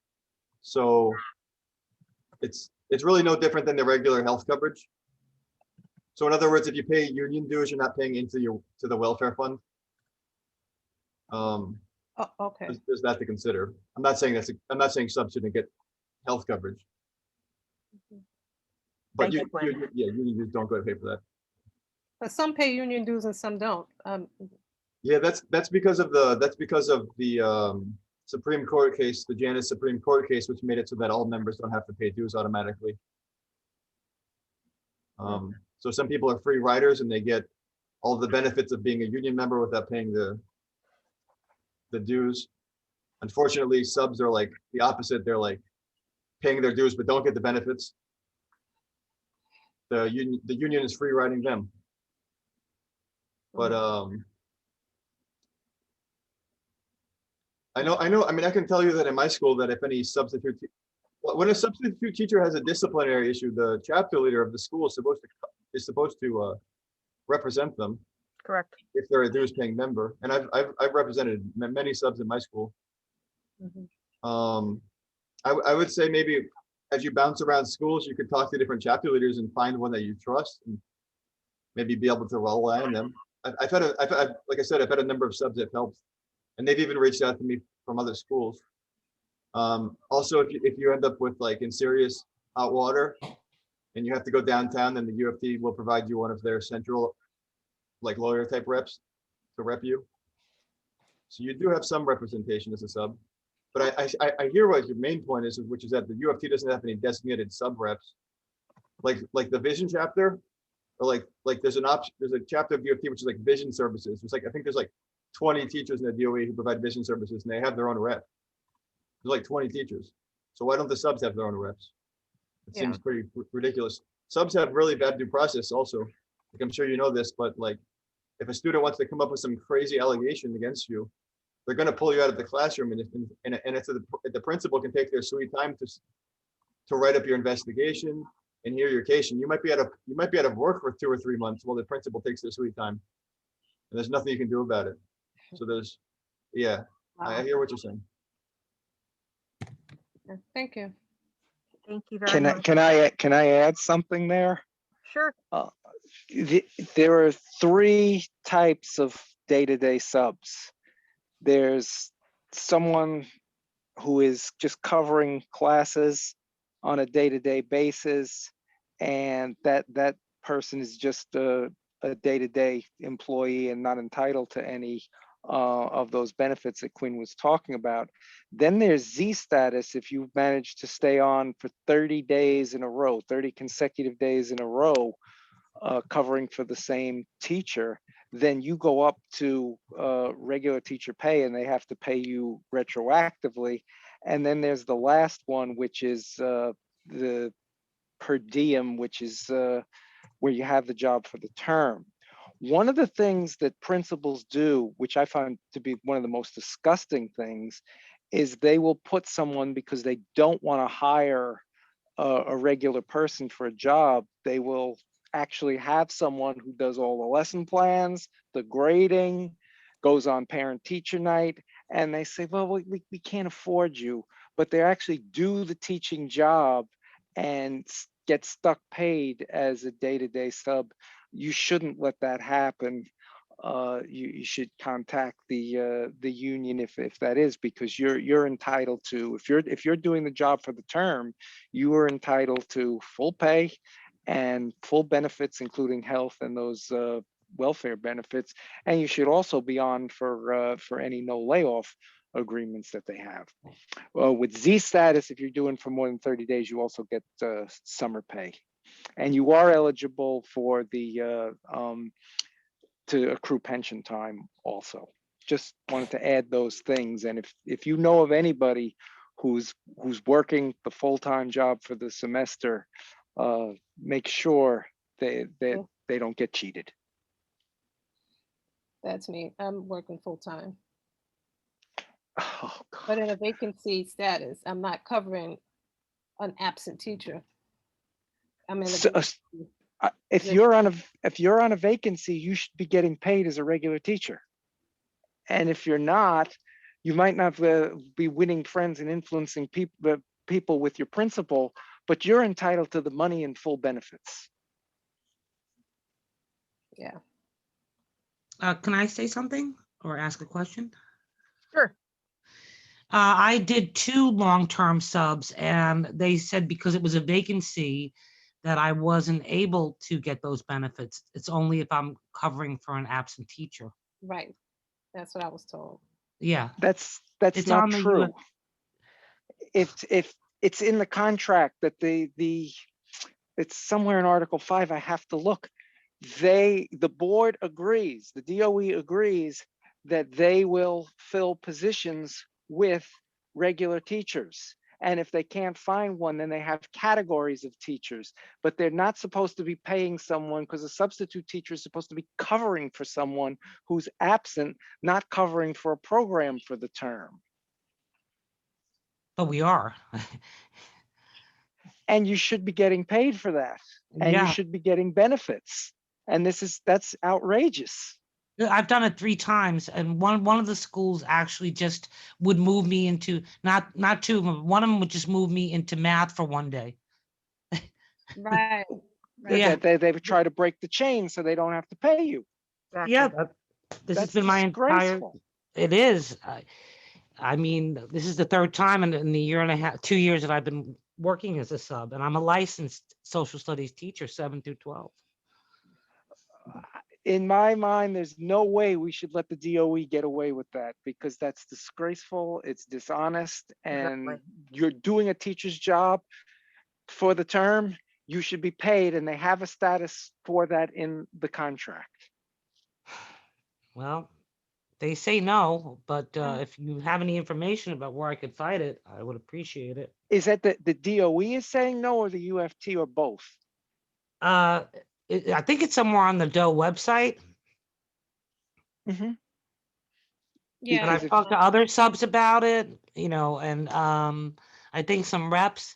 So it's really no different than the regular health coverage. So in other words, if you pay union dues, you're not paying into the welfare fund. Okay. There's that to consider. I'm not saying subs shouldn't get health coverage. But union dues don't go to pay for that. But some pay union dues and some don't. Yeah, that's because of the Supreme Court case, the Janus Supreme Court case, which made it so that all members don't have to pay dues automatically. So some people are free riders and they get all the benefits of being a union member without paying the dues. Unfortunately, subs are like the opposite. They're like paying their dues but don't get the benefits. The union is free riding them. But I know. I mean, I can tell you that in my school that if any when a substitute teacher has a disciplinary issue, the chapter leader of the school is supposed to represent them. Correct. If they're a dues paying member, and I've represented many subs in my school. I would say maybe as you bounce around schools, you could talk to different chapter leaders and find one that you trust, and maybe be able to rely on them. Like I said, I've had a number of subs that helped, and they've even reached out to me from other schools. Also, if you end up with like in serious hot water and you have to go downtown, then the UFT will provide you one of their central like lawyer type reps to rep you. So you do have some representation as a sub. But I hear what your main point is, which is that the UFT doesn't have any designated sub reps. Like the vision chapter, or like there's a chapter of UFT which is like vision services. I think there's like 20 teachers in the DOE who provide vision services, and they have their own rep. There's like 20 teachers. So why don't the subs have their own reps? It seems pretty ridiculous. Subs have really bad due process also. Like, I'm sure you know this, but like if a student wants to come up with some crazy allegation against you, they're going to pull you out of the classroom, and if the principal can take their sweet time to write up your investigation and hear your case, and you might be out of work for 2 or 3 months while the principal takes their sweet time, and there's nothing you can do about it. So yeah, I hear what you're saying. Thank you. Thank you very much. Can I add something there? Sure. There are 3 types of day-to-day subs. There's someone who is just covering classes on a day-to-day basis, and that person is just a day-to-day employee and not entitled to any of those benefits that Quinn was talking about. Then there's Z status. If you've managed to stay on for 30 days in a row, 30 consecutive days in a row, covering for the same teacher, then you go up to regular teacher pay, and they have to pay you retroactively. And then there's the last one, which is the per diem, which is where you have the job for the term. One of the things that principals do, which I find to be one of the most disgusting things, is they will put someone, because they don't want to hire a regular person for a job, they will actually have someone who does all the lesson plans, the grading, goes on parent-teacher night, and they say, well, we can't afford you, but they actually do the teaching job and get stuck paid as a day-to-day sub. You shouldn't let that happen. You should contact the union if that is, because you're entitled to, if you're doing the job for the term, you are entitled to full pay and full benefits, including health and those welfare benefits. And you should also be on for any no layoff agreements that they have. Well, with Z status, if you're doing for more than 30 days, you also get summer pay. And you are eligible for the to accrue pension time also. Just wanted to add those things. And if you know of anybody who's working the full-time job for the semester, make sure they don't get cheated. That's me. I'm working full time, Oh, God. but in a vacancy status. I'm not covering an absent teacher. I'm in a If you're on a vacancy, you should be getting paid as a regular teacher. And if you're not, you might not be winning friends and influencing people with your principal, but you're entitled to the money and full benefits. yeah. Can I say something or ask a question? Sure. I did 2 long-term subs, and they said because it was a vacancy that I wasn't able to get those benefits. It's only if I'm covering for an absent teacher. Right. That's what I was told. Yeah. That's It's not on the true. UF If it's in the contract that it's somewhere in Article 5, I have to look. The board agrees, the DOE agrees that they will fill positions with regular teachers. And if they can't find one, then they have categories of teachers, but they're not supposed to be paying someone, because a substitute teacher is supposed to be covering for someone who's absent, not covering for a program for the term. But we are. And you should be getting paid for that. And you Yeah. should be getting benefits. And that's outrageous. I've done it 3 times, and one of the schools actually just would move me into not 2 of them. One of them would just move me into math for 1 day. Right. Yeah. They would try to break the chain so they don't have to pay you. Exactly. Yeah, this has That's been my entire. disgraceful. It is. I mean, this is the 3rd time in the year and a half, 2 years that I've been working as a sub, and I'm a licensed social studies teacher, 7 through 12. In my mind, there's no way we should let the DOE get away with that, because that's disgraceful, it's dishonest, and Exactly. you're doing a teacher's job for the term, you should be paid, and they have a status for that in the contract. Well, they say no, but if you have any information about where I could find it, I would appreciate it. Is that the DOE is saying no, or the UFT, or both? I think it's somewhere on the DOE website. Mm-hmm. Yeah, And I've Because if talked to other subs about it, and I think some reps.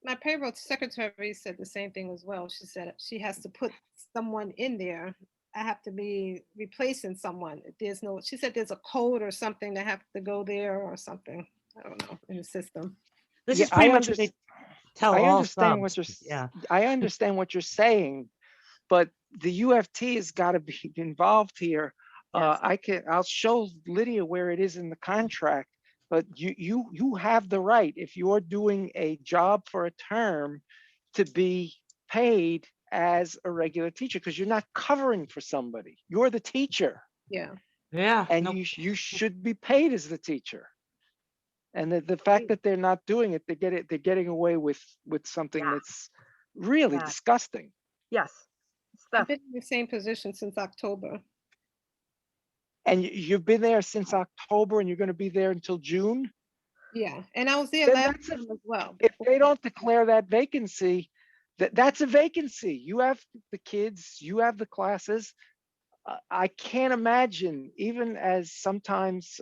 my payroll secretary said the same thing as well. She said she has to put someone in there. I have to be replacing someone. There's no, she said there's a code or something that have to go there or something. I don't know, in the system. This Yeah, is pretty much what they tell I all understand what subs. you're Yeah. I understand what you're saying, but the UFT has got to be involved here. Yes. I'll show Lydia where it is in the contract, but you have the right, if you're doing a job for a term, to be paid as a regular teacher, because you're not covering for somebody. You're the teacher, Yeah. Yeah. and No, you should be paid as the teacher. And the fact that they're not doing it, they're getting away with something Yeah. that's really Yeah. disgusting. Yes. I've Steph. been in the same position since October. And you've been there since October, and you're going to be there until June. Yeah, and I was there Then last that's a, time as well. if they don't declare that vacancy, that's a vacancy. You have the kids, you have the classes. I can't imagine, even as sometimes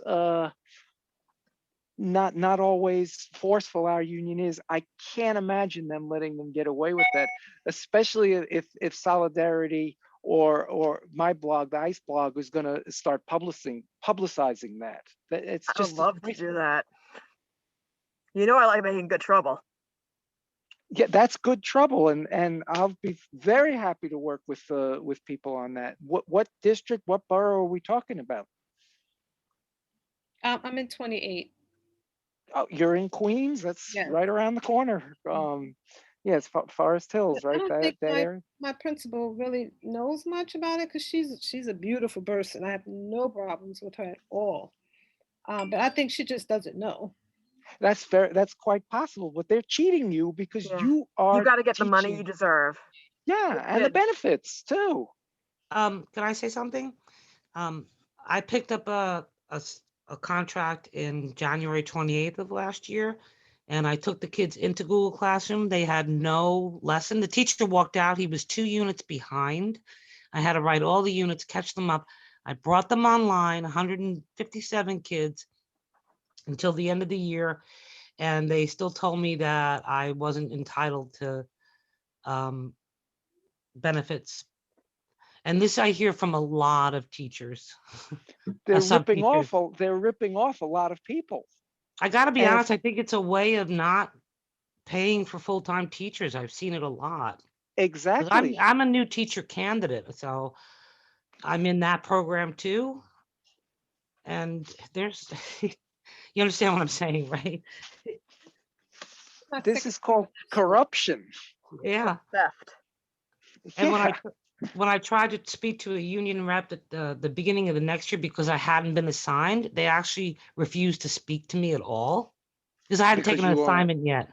not always forceful our union is, I can't imagine them letting them get away with that, especially if Solidarity or my blog, the ICE blog, is going to start publicizing that. It's I would just love to do disgraceful. that. You know I like making good trouble. Yeah, that's good trouble, and I'll be very happy to work with people on that. What district, what borough are we talking about? I'm in 28. Oh, you're in Queens. That's Yeah. right around the corner. Yeah, it's Forest Hills, I right? don't That think area. my principal really knows much about it because she's a beautiful person. I have no problems with her at all. But I think she just doesn't know. That's fair. That's quite possible, but they're cheating you because Yeah. you You are got to get the money you teaching. deserve. Yeah, and the Good. benefits too. can I say something? I picked up a contract in January 28th of last year, and I took the kids into Google Classroom. They had no lesson. The teacher walked out. He was 2 units behind. I had to write all the units, catch them up. I brought them online, 157 kids, until the end of the year, and they still told me that I wasn't entitled to benefits. And this I hear from a lot of teachers. They're Sub ripping teachers. off. They're ripping off a lot of people. I got to be And honest, I think it's a way of not paying for full-time teachers. I've seen it a lot. 'Cause exactly. I'm a new teacher candidate, so I'm in that program too. And there's, you understand what I'm saying, right? My This is called corruption. Yeah. Theft. And Yeah. when I tried to speak to a union rep at the beginning of the next year because I hadn't been assigned, they actually refused to speak to me at all because I hadn't Because taken an you are assignment yet.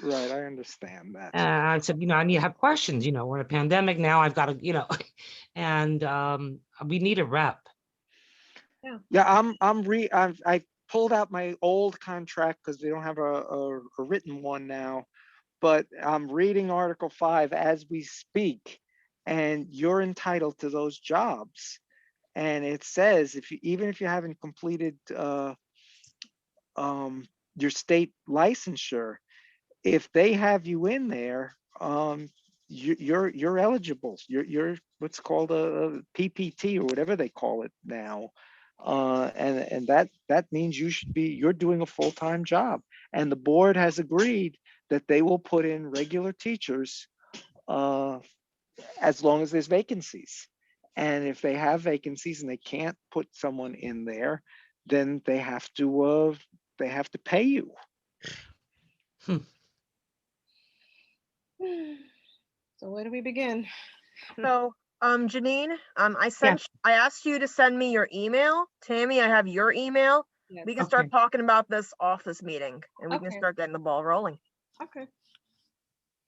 right. I understand that. And I said, I need to have questions. We're in a pandemic now. I've got to, and we need a rep. Yeah, I pulled out my old contract because we don't have a written one now, but I'm reading Article 5 as we speak, and you're entitled to those jobs. And it says even if you haven't completed your state licensure, if they have you in there, you're eligible. You're what's called a PPT or whatever they call it now, and that means you're doing a full-time job. And the board has agreed that they will put in regular teachers as long as there's vacancies. And if they have vacancies and they can't put someone in there, then they have to pay you. So where do we begin? So, Janine, I asked you to send me your email. Tammy, I have your email. Yes. We can start talking about this off this meeting, and we can Okay. start getting the ball rolling. Okay.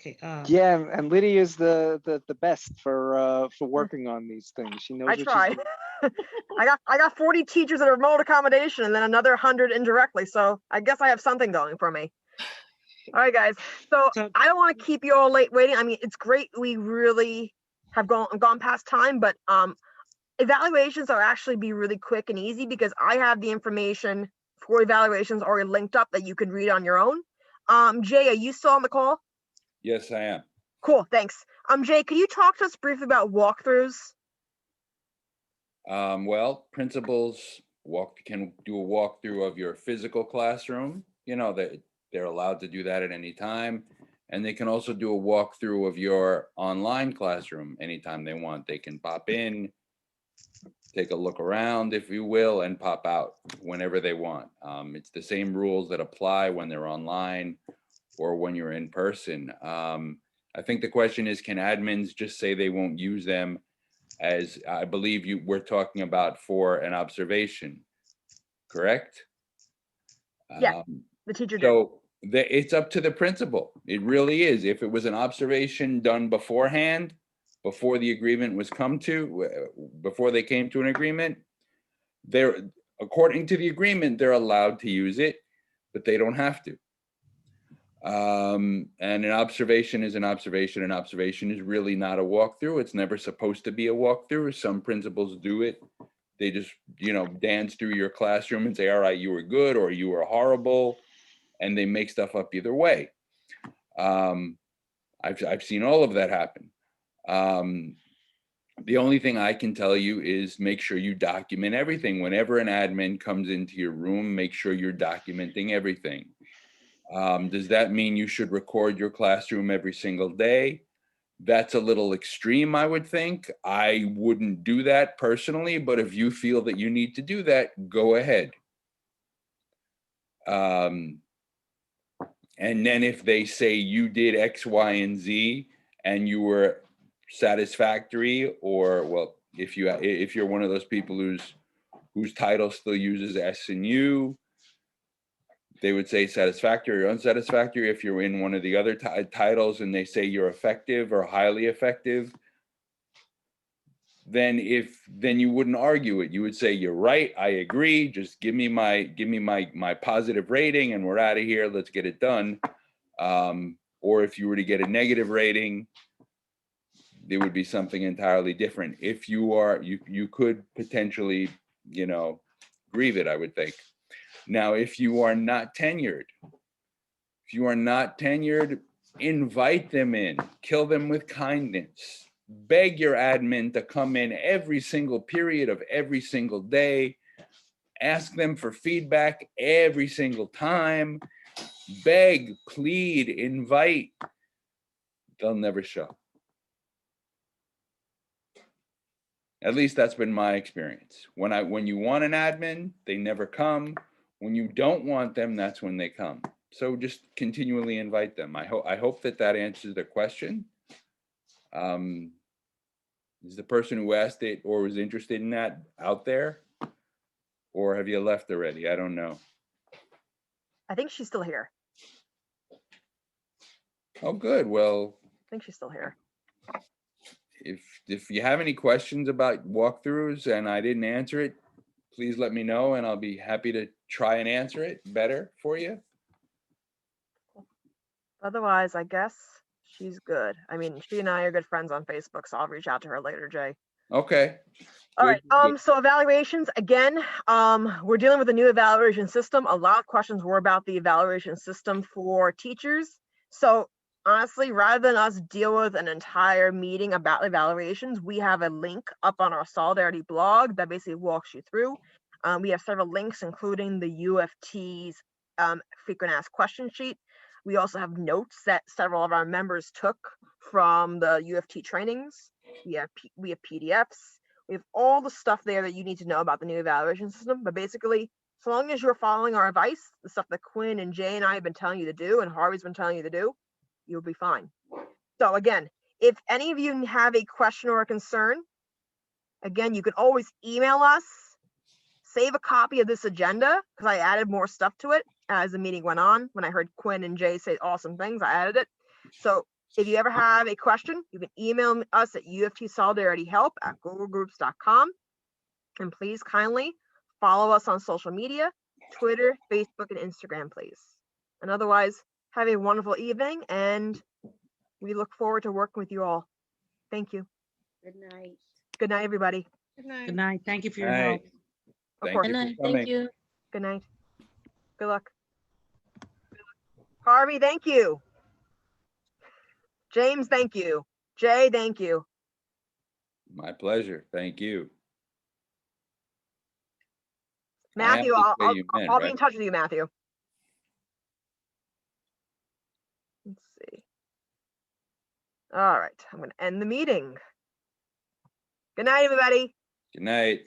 Okay. Yeah, and Lydia's the best for working on these things. She knows I what try. she's doing. I got 40 teachers at remote accommodation, and then another 100 indirectly. So I guess I have something going for me. All right, guys. So I don't want to keep you all late waiting. I mean, it's great. We really have gone past time, but evaluations are actually be really quick and easy because I have the information for evaluations already linked up that you can read on your own. Jay, are you still on the call? Yes, I am. Cool, thanks. Jay, could you talk to us briefly about walkthroughs? Well, principals can do a walkthrough of your physical classroom. You know, they're allowed to do that at any time. And they can also do a walkthrough of your online classroom anytime they want. They can pop in, take a look around, if you will, and pop out whenever they want. It's the same rules that apply when they're online or when you're in person. I think the question is, can admins just say they won't use them, as I believe you were talking about, for an observation, correct? Yeah, the teacher did. So it's up to the principal. It really is. If it was an observation done beforehand, before the agreement was before they came to an agreement, according to the agreement, they're allowed to use it, but they don't have to. And an observation is an observation. An observation is really not a walkthrough. It's never supposed to be a walkthrough. Some principals do it. They just, dance through your classroom and say, all right, you were good or you were horrible. And they make stuff up either way. I've seen all of that happen. The only thing I can tell you is make sure you document everything. Whenever an admin comes into your room, make sure you're documenting everything. Does that mean you should record your classroom every single day? That's a little extreme, I would think. I wouldn't do that personally, but if you feel that you need to do that, go ahead. And then if they say you did X, Y, and Z and you were satisfactory, or well, if you're one of those people whose title still uses S and U, they would say satisfactory or unsatisfactory. If you're in one of the other titles and they say you're effective or highly effective, then you wouldn't argue it. You would say, you're right, I agree, just give me my positive rating and we're out of here, let's get it done. Or if you were to get a negative rating, there would be something entirely different. If you could potentially, grieve it, I would think. Now, if you are not tenured, invite them in, kill them with kindness. Beg your admin to come in every single period of every single day. Ask them for feedback every single time. Beg, plead, invite. They'll never show. At least that's been my experience. When you want an admin, they never come. When you don't want them, that's when they come. So just continually invite them. I hope that answers the question. Is the person who asked it or was interested in that out there? Or have you left already? I don't know. I think she's still here. Oh, good. Well, I think she's still here. If you have any questions about walkthroughs and I didn't answer it, please let me know and I'll be happy to try and answer it better for you. Otherwise, I guess she's good. I mean, she and I are good friends on Facebook, so I'll reach out to her later, Jay. Okay. All right. So evaluations, again, we're dealing with a new evaluation system. A lot of questions were about the evaluation system for teachers. So honestly, rather than us deal with an entire meeting about evaluations, we have a link up on our Solidarity blog that basically walks you through. We have several links, including the UFT's frequent asked question sheet. We also have notes that several of our members took from the UFT trainings. We have PDFs. We have all the stuff there that you need to know about the new evaluation system. But basically, so long as you're following our advice, the stuff that Quinn and Jay and I have been telling you to do, and Harvey's been telling you to do, you'll be fine. So again, if any of you have a question or a concern, again, you can always email us, save a copy of this agenda, because I added more stuff to it as the meeting went on. When I heard Quinn and Jay say awesome things, I added it. So if you ever have a question, you can email us at uftsolidaritylhelp@googlegroups.com. And please kindly follow us on social media, Twitter, Facebook, and Instagram, please. And otherwise, have a wonderful evening, and we look forward to working with you all. Thank you. Good night. Good night, everybody. Good night. Good night. Thank you for your All help. right. Of Thank course. you Good for night. coming. Thank you. Good night. Good luck. Harvey, thank you. James, thank you. Jay, thank you. My pleasure. Thank you. I have Matthew, to I'll, say I'll, you I'll men, I'll be right? in touch with you, Matthew. Let's see. All right, I'm going to end the meeting. Good night, everybody. Good night.